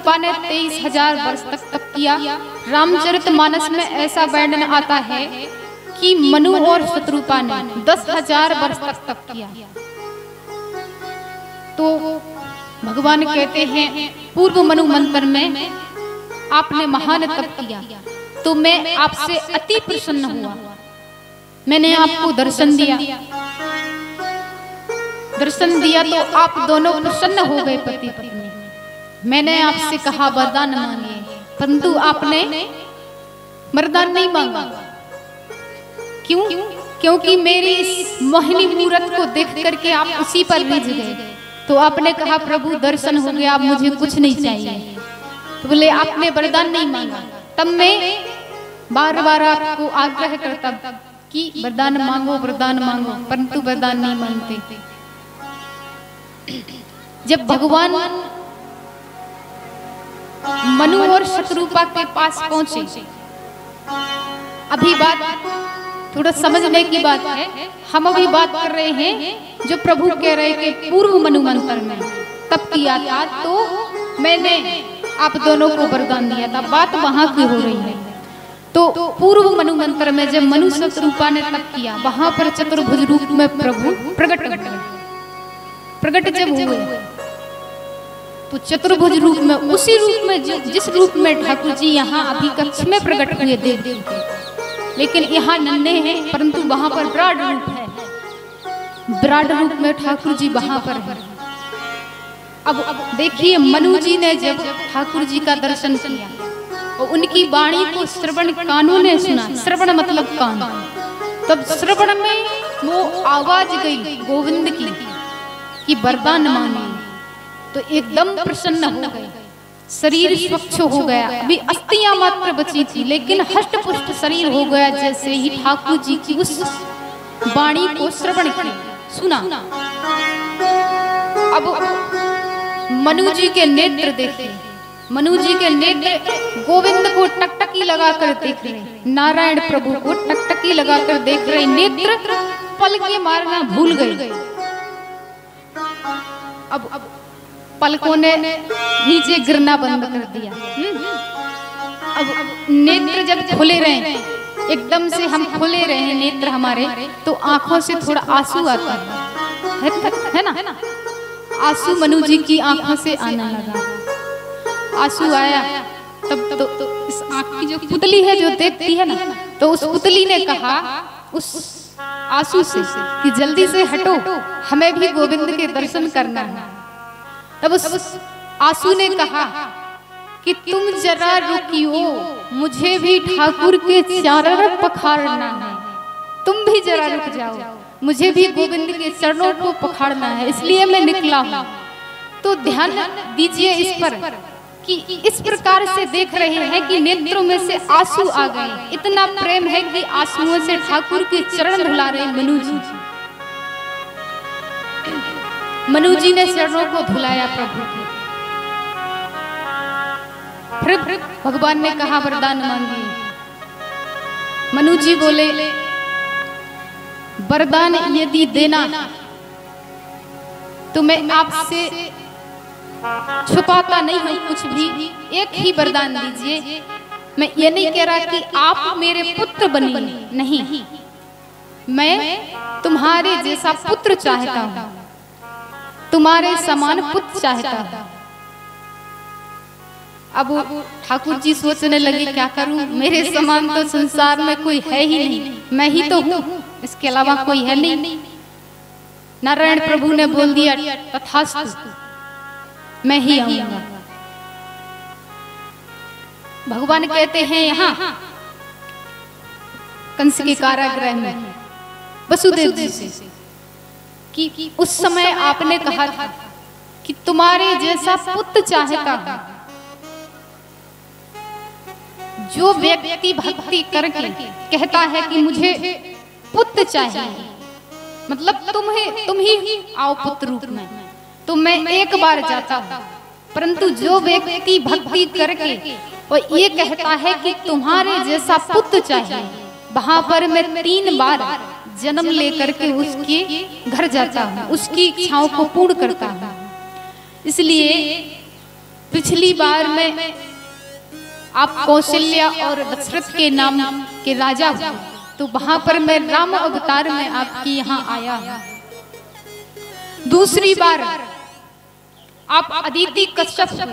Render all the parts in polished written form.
शत्रुपा ने 23,000 वर्ष तक तप किया। रामचरितमानस में ऐसा वर्णन आता है कि मनु और शत्रुपा ने 10,000 वर्ष तक तप किया। तो भगवान कहते हैं पूर्व मनु मंत्र में आपने महान तप किया, तो मैं आपसे अति प्रसन्न हुआ। मैंने आपको दर्शन दिया तो आप दोनों प्रसन्न हो गए पति पत्नी। मैंने आपसे कहा वरदान मांगिए, परंतु आपने वरदान नहीं मांगा। क्यों? क्योंकि मेरी इस मोहिनी मूरत को देख करके आप उसी पर रिझ गए। तो आपने कहा प्रभु दर्शन हो गया, अब मुझे कुछ नहीं चाहिए। तो बोले आपने वरदान नहीं मांगा। तब मैं बार बार आपको आग्रह करता कि वरदान मांगो, परंतु वरदान नहीं मांगते। जब भगवान मनु और शत्रुपा के पास पहुंचे, अभी बात थोड़ा समझने की बात है। हम अभी बात कर रहे हैं जो प्रभु कह रहे कि पूर्व मनु मंत्र में तप किया था, तो मैंने आप दोनों को वरदान दिया था। बात वहां की हो रही है। तो पूर्व मनु मंत्र में जब मनु शत्रुपा ने तप किया, वहां पर चतुर्भुज रूप में प्रभु प्रकट जब हुए, तो चतुर्भुज रूप में, उसी रूप में जिस रूप में ठाकुर जी यहाँ अभी कक्ष में प्रकट हुए देव, लेकिन यहाँ नन्हे हैं, परंतु वहां पर विराट रूप है। विराट रूप में ठाकुर जी वहां पर है। अब देखिए मनु जी ने जब ठाकुर जी का दर्शन किया और उनकी वाणी को श्रवण कानों ने सुना, श्रवण मतलब कान, तब श्रवण में वो आवाज गई गोविंद की वरदान मांगे, तो एकदम प्रसन्न हो गए। शरीर स्वच्छ हो गया। अभी अस्थियां मात्र बची थी, लेकिन हष्ट पुष्ट शरीर हो गया जैसे ही ठाकुर जी की उस वाणी को श्रवण किया, सुना। अब मनु जी के नेत्र देखे, मनु जी के नेत्र गोविंद को टकटकी लगाकर देख रहे, नारायण प्रभु को टकटकी लगाकर देख रहे, नेत्र पलकें मारना भूल गए। अब पलकों ने नीचे गिरना बंद कर दिया। अब नेत्र जब खुले रहे, एकदम से हम खुले रहे नेत्र हमारे, तो आंखों से थोड़ा आंसू आता है ना। आंसू मनु जी की आंखों से आने लगा। आंसू आया तब तो इस आंख की जो पुतली है जो देखती है ना, तो उस पुतली ने कहा उस आंसू से कि जल्दी से हटो, हमें भी गोविंद के दर्शन करना है। तब उस आंसू ने कहा कि तुम जरा रुकियो, मुझे भी ठाकुर के चरण पखारना है। तुम भी जरा रुक जाओ, मुझे भी गोविंद के चरणों को पखारना है, इसलिए मैं निकला हूँ। तो ध्यान दीजिए इस पर कि इस प्रकार से देख रहे हैं कि नेत्रों में से आंसू आ गए। इतना प्रेम है कि आंसुओं से ठाकुर के चरण धुला रहे मनु जी। मनु जी ने चरणों को धुलाया प्रभु के। फिर भगवान ने कहा वरदान मांगिए। मनु जी बोले वरदान यदि देना तो मैं आपसे छुपाता नहीं हूं कुछ भी, एक ही वरदान दीजिए। मैं ये नहीं कह रहा कि आप मेरे पुत्र बनिए, नहीं, मैं तुम्हारे जैसा पुत्र चाहता हूं, तुम्हारे समान पुत्र चाहता हूं। अब ठाकुर जी सोचने लगे क्या करूं, मेरे समान तो संसार में कोई है ही नहीं, मैं ही तो हूं, इसके अलावा कोई है नहीं। नारायण प्रभु ने बोल दिया तथास्तु, मैं ही आऊंगा। भगवान कहते हैं यहाँ कंस के कारागृह में वसुदेव जी से कि उस समय आपने कहा था कि तुम्हारे जैसा पुत्र चाहता हूं। जो व्यक्ति भक्ति करके कहता है कि मुझे पुत्र चाहिए, मतलब तुम ही आओ पुत्र रूप में, तो मैं एक बार जाता हूं। परंतु जो व्यक्ति भक्ति करके और ये कहता है कि तुम्हारे जैसा पुत्र चाहिए, वहां पर मैं 3 बार जन्म लेकर के उसके घर जाता हूं, उसकी इच्छाओं को पूर्ण करता हूं। इसलिए पिछली बार में आप कौशल्या और दशरथ के नाम के राजा हुए, तो वहां पर मैं राम अवतार में आपकी यहाँ आया हूँ। दूसरी बार आप अदिति कश्यप हुए,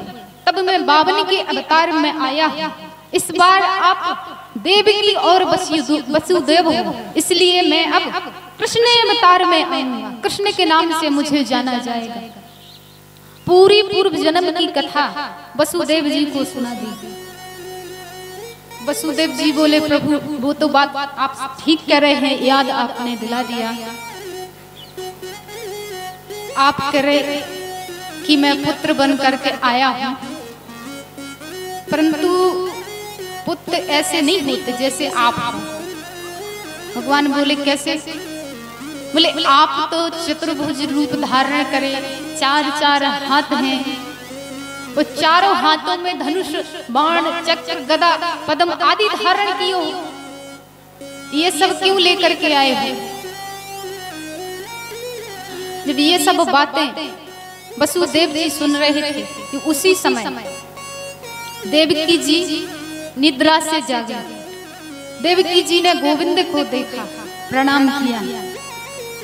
तब मैं बावन के अवतार में आया हूँ। इस बार आप देवकी और वसुदेव हो, इसलिए मैं अब कृष्ण अवतार में आऊंगा। कृष्ण के नाम से मुझे जाना जाएगा। पूरी पूर्व जन्म की कथा वसुदेव जी को सुना दी। वसुदेव जी बोले, प्रभु वो तो बात आप ठीक कह रहे हैं, याद आपने दिला दिया। आप कह रहे कि मैं पुत्र बन करके आया हूं, परंतु पुत्र ऐसे नहीं होते जैसे आप हो। भगवान बोले कैसे? बोले आप तो चतुर्भुज रूप धारण करे, चार चार हाथ हैं, वो चारों हाथों में धनुष, बाण, चक्र, गदा, पद्म आदि धारण किए हो। ये सब क्यों लेकर के आए हो? जब ये सब बातें वसुदेव जी सुन रहे थे कि उसी समय देवकी जी निद्रा से जागे। देवकी जी ने गोविंद को देखा, प्रणाम किया।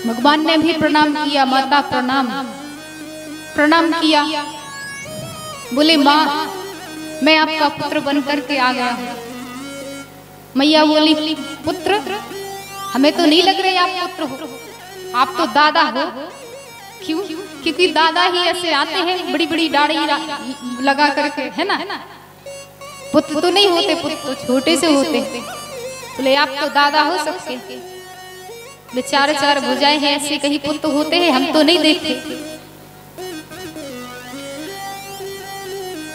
भगवान ने भी प्रणाम किया, माता प्रणाम किया। बोले माँ, मैं आपका पुत्र बन करके आ गया हूँ। मैया बोली, पुत्र? हमें तो नहीं लग रहे आप पुत्र हो, आप तो दादा हो। क्यों? क्योंकि दादा ही ऐसे आते हैं बड़ी बड़ी दाढ़ी लगा करके, है ना? पुत्र तो नहीं होते, पुत्र तो छोटे से होते। बोले आप तो दादा हो सकते, बेचारे चार भुजाएं हैं, ऐसे कहीं पुत्र होते हैं, हम तो नहीं देखते।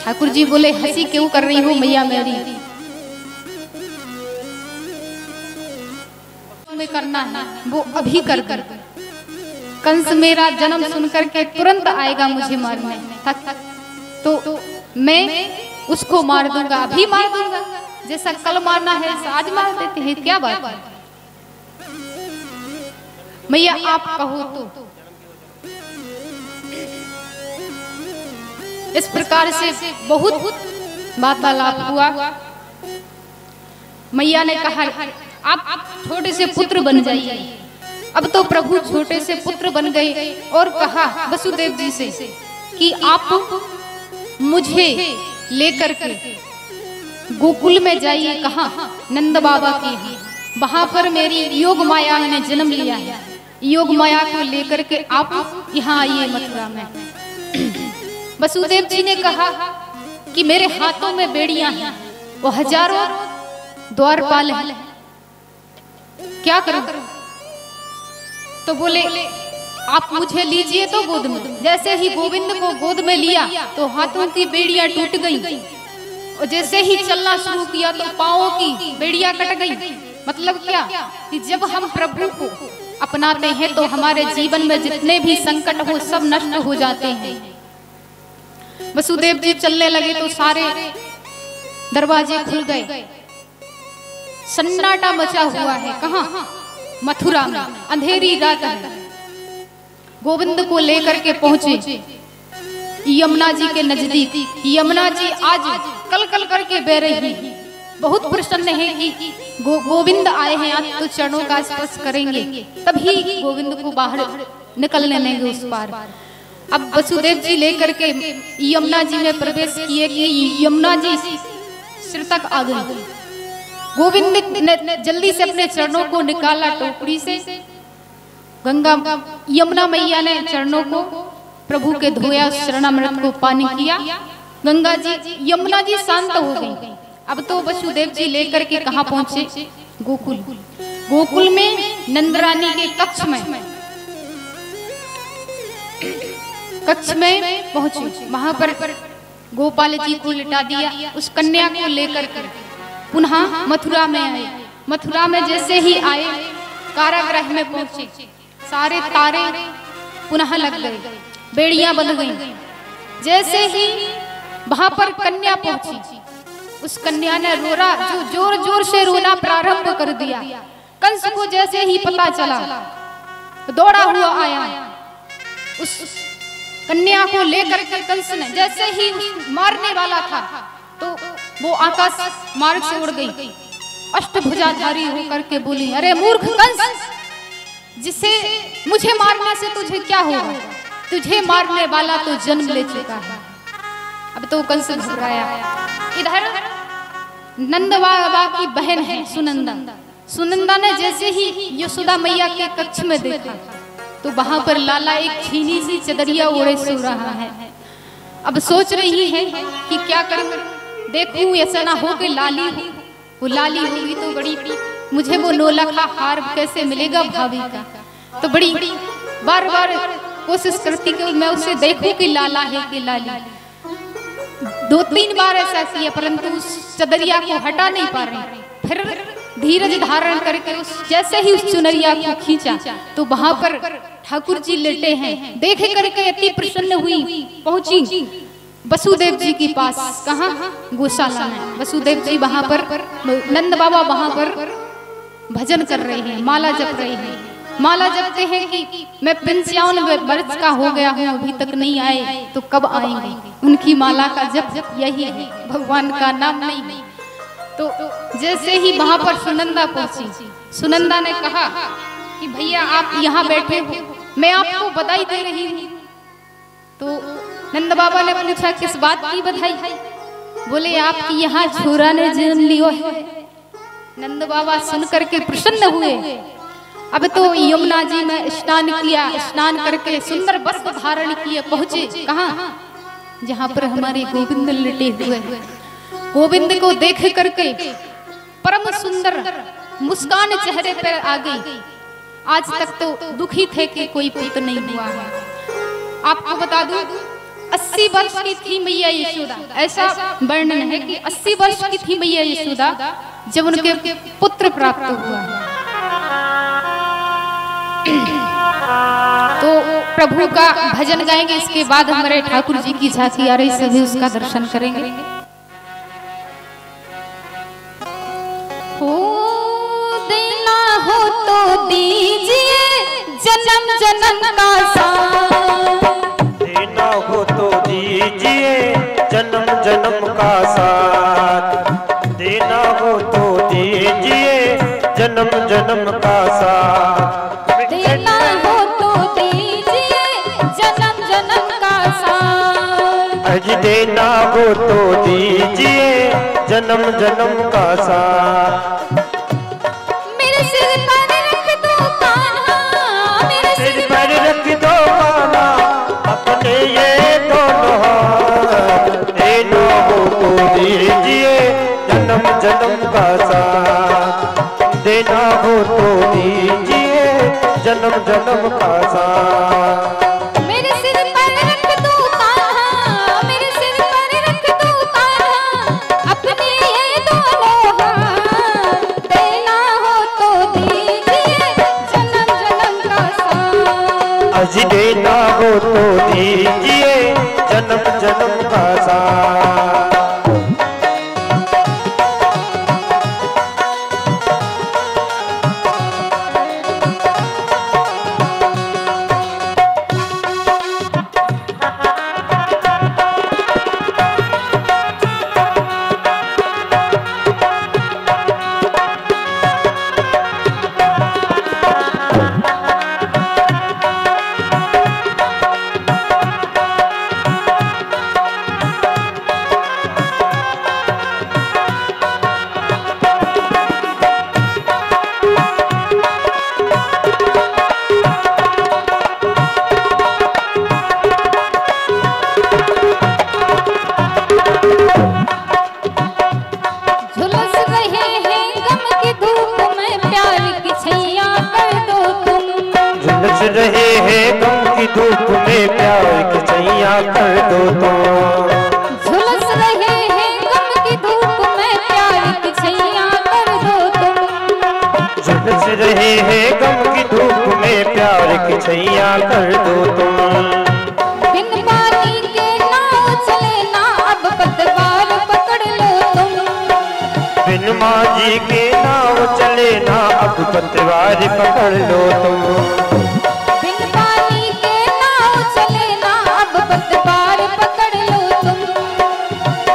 ठाकुर जी बोले, हंसी क्यों कर रही हो मैया मेरी? में करना है वो अभी कर कर। कंस मेरा जन्म सुनकर के तुरंत आएगा मुझे मारने, तो मैं उसको मार दूंगा, अभी मार दूंगा। जैसा कल मारना है आज मार देते हैं, क्या बात है? मैया आप कहो तो। इस प्रकार से बहुत वार्तालाप हुआ। मैया ने कहा, आप छोटे से पुत्र बन जाइए। अब तो प्रभु छोटे से पुत्र बन गए और कहा वसुदेव जी से कि आप मुझे लेकर के गोकुल में जाइए। कहा? नंद बाबा की, वहां पर मेरी योग माया ने जन्म लिया है। योग माया को लेकर के आप यहाँ आइए मथुरा में। वसुदेव जी ने कहा कि मेरे हाथों में बेड़ियां हैं, वो हजारों द्वारपाल हैं, क्या करूं? तो बोले आप मुझे लीजिए तो गोद में। जैसे ही गोविंद को गोद में लिया तो हाथों की बेड़ियां टूट गईं, और जैसे ही चलना शुरू किया तो पांवों की बेड़ियां कट गईं। मतलब क्या कि जब हम प्रभु को अपनाते हैं तो हमारे जीवन में जितने भी संकट हो सब नष्ट हो जाते हैं। वसुदेव जी चलने लगे तो सारे दरवाजे खुल गए, सन्नाटा मचा हुआ है। कहाँ? मथुरा में। अंधेरी रात है। गोविंद को लेकर के पहुंचे यमुना जी के नजदीक। यमुना जी आज कल कल करके बह रही, बहुत प्रसन्न है कि गोविंद आए हैं, आज तो चरणों का स्पर्श करेंगे, तभी गोविंद को बाहर निकलने देंगे उस पार। अब वसुदेव जी लेकर के यमुना जी में प्रवेश किए कि यमुना जी सिर तक आ गई। गोविंद ने जल्दी से अपने चरणों को निकाला टोकरी से। गंगा यमुना मैया ने चरणों को प्रभु के धोया, शरणामृत को पानी किया। गंगा जी, यमुना जी शांत हो गई। अब तो वसुदेव जी लेकर के कहाँ पहुंचे? गोकुल। गोकुल में नंदरानी के कक्ष में पहुंचे। वहां पर गोपाल जी को लिटा दिया। उस कन्या को लेकर कर पुनः मथुरा में आए। मथुरा में जैसे ही आए कारागृह में पहुंचे, सारे तारे पुनः लग गए, बेड़ियां बंध गईं। जैसे ही वहां पर कन्या पहुंची, उस कन्या ने रोना, जो जोर जोर से रोना प्रारंभ कर दिया। कंस को जैसे ही पता चला, दौड़ा हुआ आया। उस कन्या को लेकर के कंस ने जैसे ही मारने वाला था तो वो आकाश मार्ग से उड़ गई। अष्टभुजाधारी होकर के बोली, अरे मूर्ख कंस, जिसे मुझे मारने से तुझे क्या होगा? तुझे मारने वाला तो जन्म ले चुका है। अब तो कंस घबराया। इधर नंद बाबा की बहन है सुनंदा। सुनंदा ने जैसे ही यशोदा मैया के कक्ष में देखा तो वहां पर लाला एक छीनी सी चदरिया ओढ़े सो रहा है। अब सोच रही है कि क्या करूं, देखूं ऐसा ना हो कि लाली हो, वो लाली होगी तो बड़ी मुझे वो नौलखा हार कैसे मिलेगा भाभी का। तो बड़ी बार बार कोशिश करती कि मैं उसे देखूं कि लाला है कि लाली। 2-3 बार ऐसा किया परंतु उस चदरिया को हटा नहीं पा रही। फिर धीरज धारण करके जैसे ही उस चुनरिया को खींचा तो वहां पर ठाकुर जी लेटे हैं। देख करके अति प्रसन्न हुई, पहुंची वसुदेव जी के पास। कहाँ? गौशाला में। वसुदेव जी वहां पर, नंद बाबा वहां पर भजन कर रहे हैं, माला जप रहे हैं। माला जपते हैं कि मैं 55 वर्ष का हो गया हूँ, अभी तक नहीं आए तो कब आएंगे। उनकी माला का जप यही है, भगवान का नाम नहीं है। तो जैसे ही वहां पर सुनंदा पहुंची, सुनंदा ने कहा कि भैया आप यहाँ बैठे हो, मैं आपको बधाई दे रही हूँ। तो नंद बाबा ने पूछा किस बात की बधाई? बोले आपकी यहाँ छोरा ने जन्म लियो है। नंद बाबा सुन करके प्रसन्न हुए। अब तो यमुना जी में स्नान किया, स्नान करके सुंदर वस्त्र धारण किए पहुंचे। कहाँ? जहाँ पर हमारे गोविंद लेटे हुए। गोविंद को देख करके परम सुंदर मुस्कान चेहरे पर आ गई। आज तक तो दुखी थे कि कोई पुत्र नहीं हुआ है। आपको बता दूं 80 वर्ष की थी मैया यशोदा। ऐसा वर्णन है कि 80 वर्ष की थी मैया यशोदा जब उनके पुत्र प्राप्त हुआ। तो प्रभु का भजन गाएंगे, इसके बाद हमारे ठाकुर जी की झांकी आ रही, सभी उसका दर्शन करेंगे। हो देना हो तो दीजिए जन्म जन्म का साथ, देना हो तो दीजिए जन्म जन्म का साथ, देना हो तो दीजिए जन्म जन्म का साथ, देना हो तो दीजिए जन्म जन्म का साथ, अज देना हो तो दीजिए जन्म जन्म का साथ। मेरे सिर पर रख दो कान्हा, मेरे सिर पर रख दो कान्हा, अपने ये दोनों हाथ, देना हो तो दीजिए जन्म जन्म का साथ, देना हो तो दीजिए जन्म जन्म का साथ। मेरे सिर पर रख दो कान्हा, मेरे सिर पर रख दो कान्हा, अपने ये दोनों हाथ, देना हो तो दीजिए जन्म जन्म का साथ, अज देना हो तो दीजिए जन्म जन्म का साथ। रहे हैं गम की धूप में प्यार की छैया कर दो तुम, झुलस रहे हैं गम की धूप में प्यार की छैया कर दो तुम, झुलस रहे हैं गम की धूप में प्यार की छैया कर दो तुम। बिन पानी के नाव चले ना अब पतवार पकड़ लो तुम, बिन मांझी के नाव चले ना अब पतवार पकड़ लो तुम, बिन पानी के नाव चले ना अब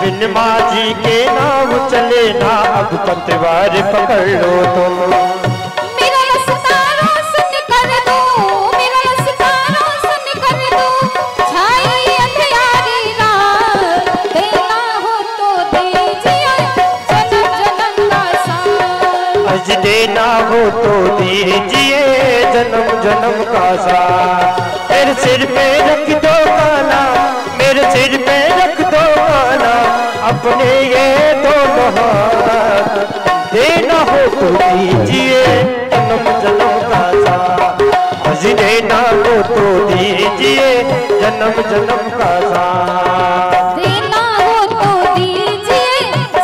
बिन माझी के नाव चले ना, अब पतवार पकड़ लो तुम। मेरा रास्ता रोशन कर दो, मेरा रास्ता रोशन कर दो, छाई अंधियारी रात, देना हो तो दीजिए जन्म जन्म का साथ। आज देना हो तो दीजिए जन्म जन्म का साथ। मेरे सिर पे रख दो काना, मेरे सिर पे रख दो काना, अपने ये दोनों हाथ, देना हो तो दीजिए जन्म जन्म का साथ। आज देना हो तो दीजिए जन्म जन्म का साथ। देना हो तो दीजिए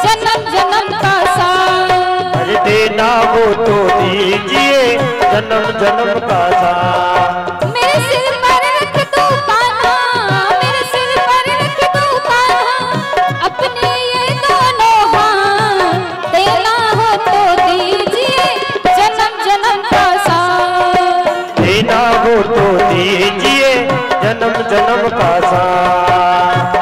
जन्म जन्म का साथ। अरे देना हो तो दीजिए जन्म जन्म का साथ। मेरे सिर पर रख दो कान्हा, मेरे सिर पर रख दो कान्हा, अपने ये दोनों हाथ, देना हो तो दीजिए जन्म जन्म का साथ। देना हो तो दीजिए जन्म जन्म का साथ।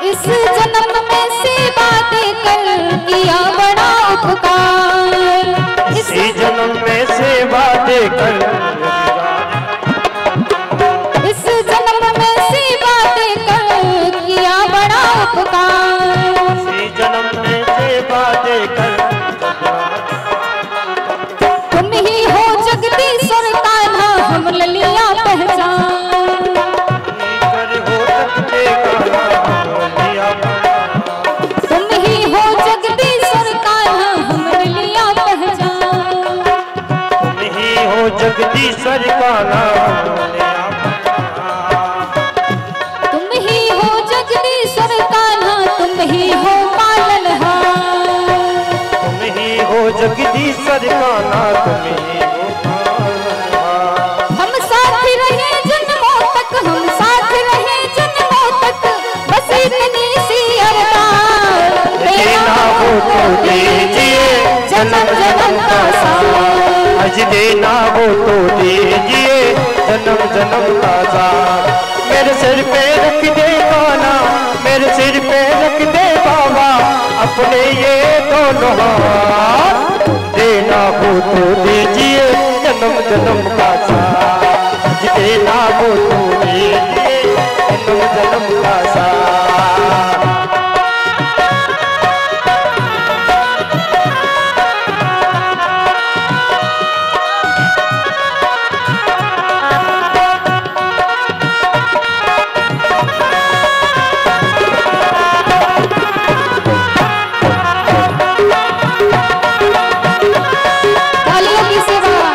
इस जन्म में सेवा देकर किया बड़ा उपकार। इसी जन्म में सेवा देकर तुम ही हो जगदीश्वर कान्हा, हम ललिया पहचान। तुम ही हो जगदीश्वर कान्हा, हम ललिया पहचान। तुम ही हो जगदीश्वर कान्हा, तुम ही हो जगदीश्वर कान्हा, तुम ही हो पालनहार। तुम ही हो जगदीश्वर कान्हा, तुम ही हो पालनहार। हम साथ रहे जन्मों तक, हम साथ रहे जन्मों तक, बस इतनी सी अरदास। देना हो तो दीजिए जन्म जन्म का साथ। आज देना हो तो दीजिए जन्म जन्म का साथ। मेरे सिर पे रख दे कान्हा, मेरे सिर पे रख दे बाबा, अपने ये दोनों हाथ। देना हो तो दीजिए जन्म जन्म का साथ। आज देना हो तो दीजिए जन्म जन्म का साथ। थालियों की सेवा।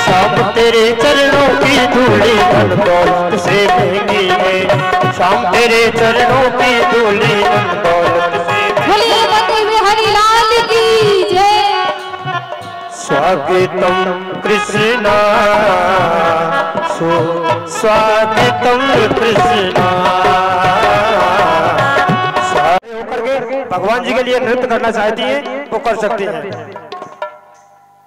शाम तेरे चरणों की धूली धन दौलत से महंगी है। शाम तेरे चरणों की धूली धन दौलत से बोलिए मंगल बिहारी लाल की जय। स्वागतम कृष्णा स्वागतम कृष्णा। सारे होकर के भगवान जी के लिए नृत्य करना चाहती हैं वो कर सकती हैं।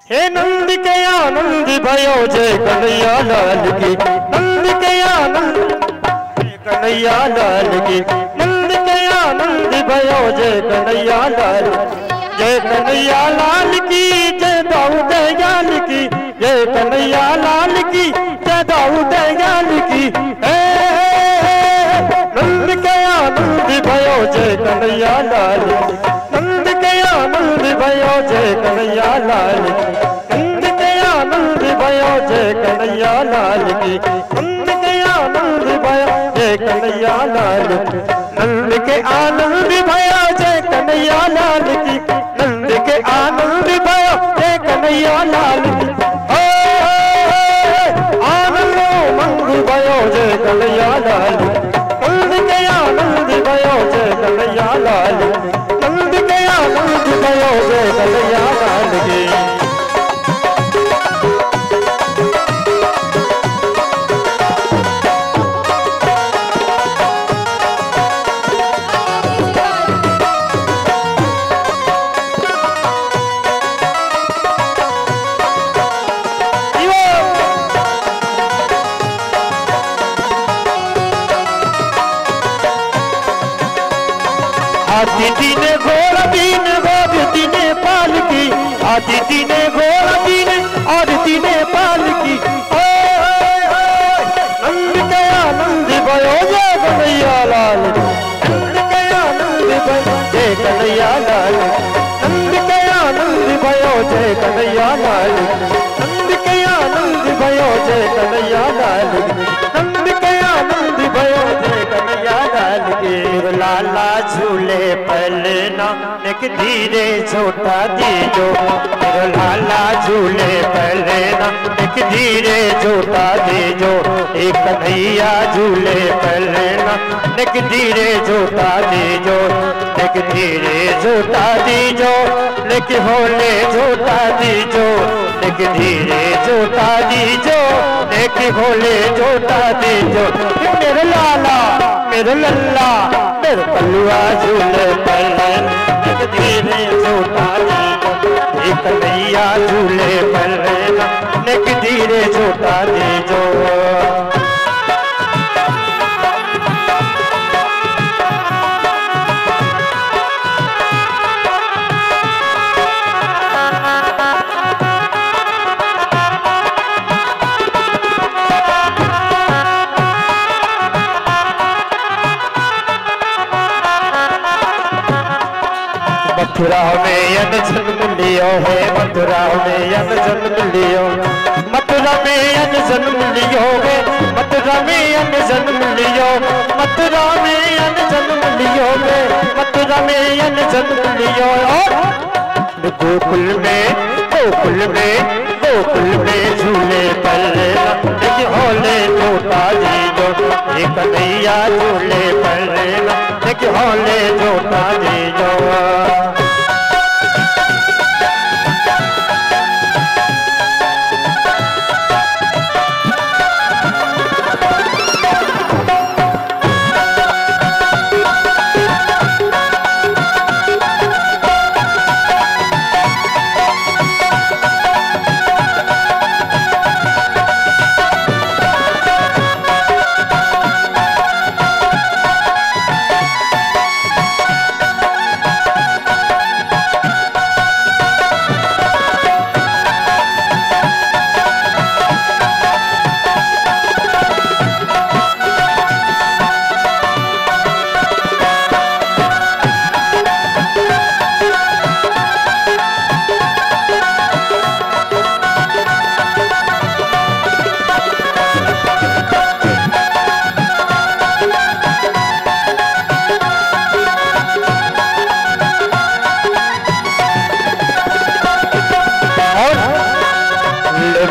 हे नंद के आनंद भयो जय कन्हैया लाल की। नंद के आनंद कन्हैया लाल की। नंद के आनंद भयो जय कन्हैया लाल। जय कन्हैया लाल की जय दाऊद दयाल की। जय कन्हैया लाल की जय दाऊद दयाल की। नंद के आनंद भयो जय कन्हैया लाल। की, नंद के आनंद भयो जय कन्हैया लाल की, नंद के आनंद भयो जय कन्हैया लाल की, नंद के आनंद भयो जय कन्हैया लाल की। आनंद मंग भयो जय कन्हैया लाल की, नंद के आनंद भयो जय कन्हैया लाल की, नंद के आनंद भयो जय कन्हैया लाल की। आदिति ने घोड़ा दीन गोविंदी ने पाल की, आदिति ने घोड़ा दीन आदिति ने पाल की। नंद के आनंद भयो जय कन्हैया लाल, नंद के आनंद भयो जय कन्हैया लाल, नंद के आनंद भयो जय कन्हैया लाल, नंद के आनंद भयो जय कन्हैया लाल, नंद के आनंद भयो जय कन्हैया लाल के। लाला झूले पलना एक धीरे छोटा दीजो, मेरा लाला झूले पलना एक धीरे छोटा दीजो, एक कन्हैया झूले पलना एक धीरे छोटा दीजो, एक धीरे छोटा दीजो लेके होले छोटा दीजो, एक धीरे छोटा दीजो लेके होले छोटा दीजो। मेरे लाला मेरे लल्ला मेरे पल्लुआ झूले पलन एक धीरे छोटा दीजो, एक कन्हैया झूले पलन एक धीरे छोटा दीजो। मथुरा में यन जन्म लियो है, मथुरा में यन जन्म लियो, मथुरा में यन जन्म लियो है, मथुरा में यन जन्म लियो, मथुरा में यन जन्म लियो है, मथुरा में यन जन्म लियो। और गोकुल में गोकुल में गोकुल में झूले पलना एक होले छोटा दीजो, एक कन्हैया झूले पलना एक होले छोटा दीजो।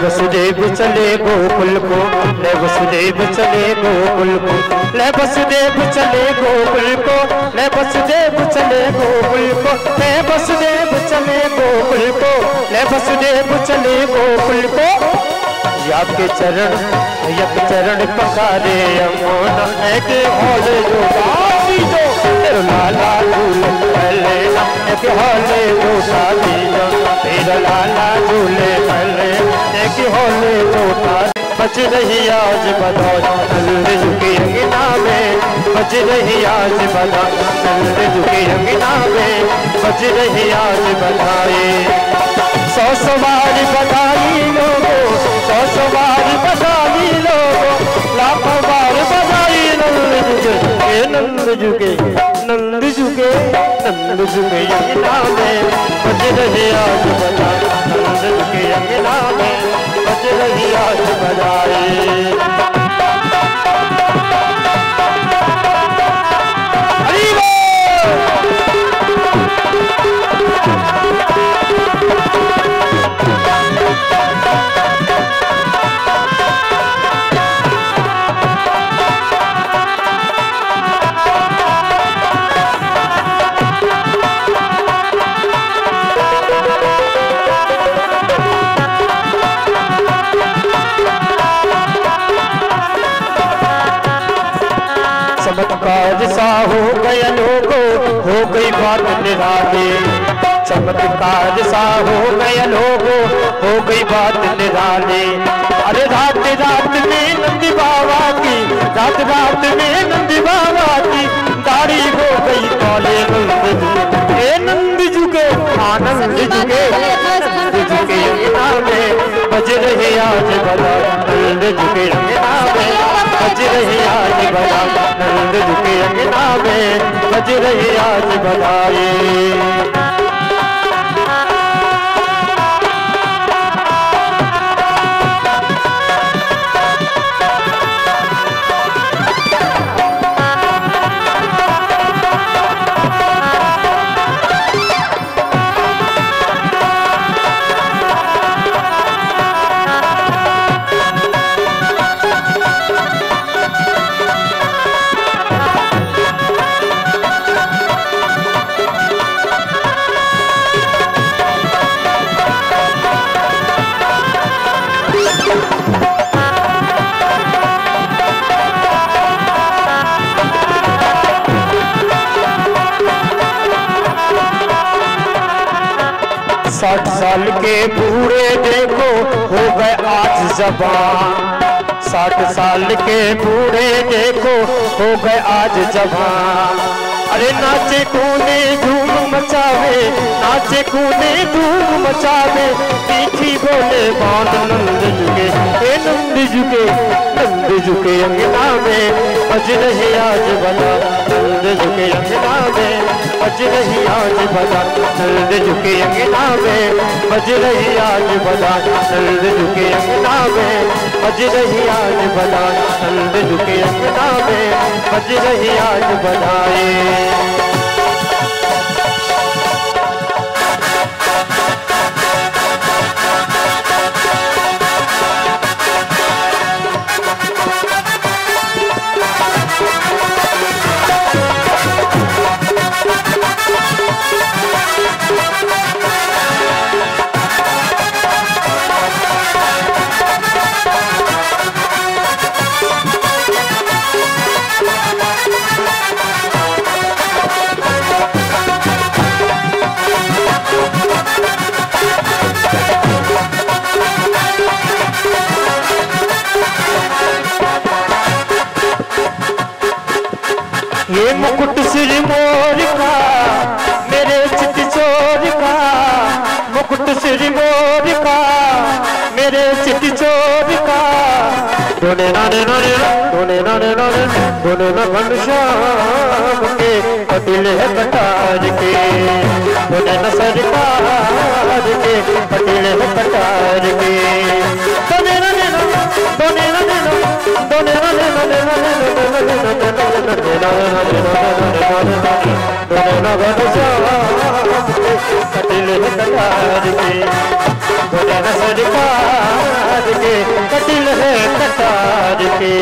वसुदेव चले गोकुल को, ले वसुदेव चले गोकुल को, ले वसुदेव चले गोकुल को, ले वसुदेव चले गोकुल को, ले वसुदेव चले गोकुल को, ले वसुदेव चले गोकुल को। आपके चरण एक चरण पखारे अमोना एक होले जो दीजो, तेरा लाला झूले पलना एक होले जो दीजो, तेरा लाला झूले पलना एक होले जो। बज रही आज बधाई नंद झुके अंगना में, बज रही आज बधाई नंद झुके अंगना में, बज रही आज बधाई। 100 सवारी बधाई लोगों, 100 सवारी बधाई लोगों, लाखों बार बधाई नंद झुके नंद झुके नंद झुके नंद झुके अंगना में, बज रही आज बधाई नंद झुके अंगना में, बज रही आज बधाई। बात निराली, चमत्कार सा हो गया लोगों, हो गई बात निराली। अरे रात रात में नंदी बाबा की, रात रात में नंदी बाबा की दाढ़ी हो गई काले। नंद जुगे आनंद जुगे, नंद जुगे अंगना में बज रहे आज बजा, नंद जुगे अंगना में बज रहे आज बजा, नंद जुगे अंगना में बज रहे आज बजाए। साठ साल के बूढ़े देखो हो गए आज जवान, 60 साल के बूढ़े देखो हो गए आज जवान। अरे नाचे कूदे धूम मचावे, नाचे कूदे धूम मचावे, पीछी बोले बाण नंद जुगे, हे नंद जुगे, नंद जुगे अंगना में बज रहे आज बजा, नंद जुगे अंगना में बज रही आज बजा, नंद जुगे अंगना में बज रही आज बजा, नंद जुगे अंगना में बज रही आज बजा, नंद जुगे अंगना में बज रही आज बजाए। ये मुकुट सिर मोर का, मेरे चित चोर का, मुकुट सिर मोर का, मेरे चित चोर का। दोने नाने नाने दोने नाने नाने दोने न घनश्याम के पतिल है कटार के, दोने न सरकार के पतिल है कटार के। दोने नाने दोने नाने दोने नाने नाने कटिल है कटार के, दोने न सरकार के कटिल है कटार के।